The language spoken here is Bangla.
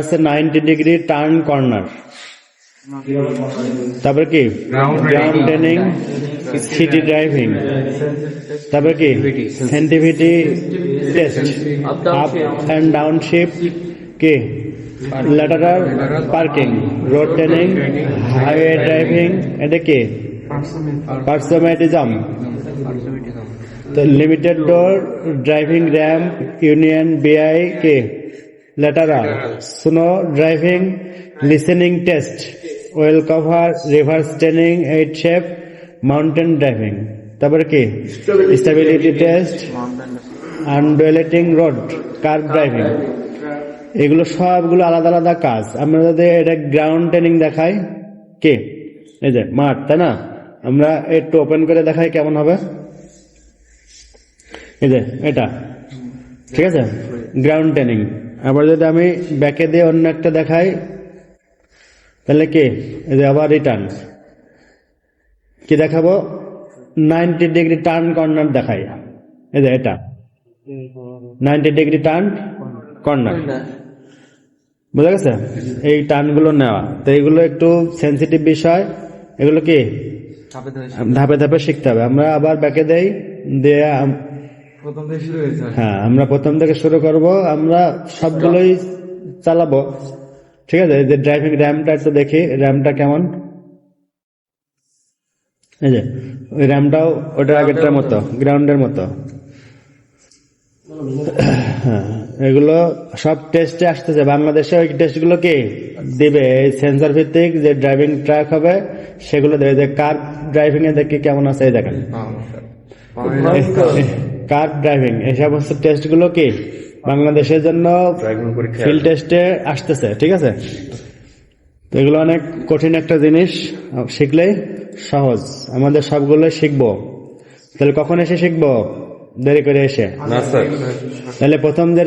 আছে 90 ডিগ্রি টার্ন কর্নার, তারপরে কি গ্রাউন্ড ট্রেনিং, সিটি ড্রাইভিং, তারপরে কি sensitivity test, up and down shift, কি lateral parking, road training, highway driving, এটা কি পার্সোমেটিজম, তো limited door driving, ramp, union BI, কি lateral, snow driving, listening test, well cover, reverse training, eight shape, mountain driving, তারপরে কি stability test, undulating road, car driving. এগুলো সবগুলো আলাদা আলাদা কাজ। আমরা যদি এটা গ্রাউন্ড ট্রেনিং দেখাই, কি এই যে মাঠ, তাই না? আমরা একটু ওপেন করে দেখাই কেমন হবে। এই যে এটা, ঠিক আছে, গ্রাউন্ড ট্রেনিং। আবার যদি আমি ব্যাকে দিয়ে অন্য একটা দেখাই, তাহলে কি এই যে আবার রিটার্ন, কি দেখাবো 90 ডিগ্রি টার্ন কর্নার দেখাই। এই যে এটা 90 ডিগ্রি টার্ন কর্নার, বুঝা গেছে? এই টার্নগুলো নেওয়া, তো এইগুলো একটু সেন্সিটিভ বিষয়, এগুলো কি ধাপে ধাপে শিখতে হবে। আমরা আবার ব্যাকে দেই, দিয়ে হ্যাঁ আমরা প্রথম থেকে শুরু করব, আমরা সবগুলোই চালাবো, ঠিক আছে? এই যে ড্রাইভিং র্যামটা একটু দেখি, র্যামটা কেমন। এই যে ওই র্যামটাও ওটার আগেরটার মতো, গ্রাউন্ডের মতো। হ্যাঁ, এগুলো সব টেস্টে আসতেছে বাংলাদেশে। ওই টেস্টগুলো কি দিবে, এই সেন্সর ভিত্তিক যে ড্রাইভিং ট্র্যাক হবে সেগুলো দেবে। যে কার ড্রাইভিং এ দেখি কেমন আছে, এই দেখেন কার ড্রাইভিং, এই সমস্ত টেস্ট গুলো কি বাংলাদেশের জন্য ফিল্ড টেস্টে আসতেছে, ঠিক আছে? তো এগুলো অনেক কঠিন একটা জিনিস, শিখলেই সহজ। আমাদের সবগুলো শিখবো, তাহলে কখন এসে শিখবো? দেরি করে এসে? তাহলে প্রথম যে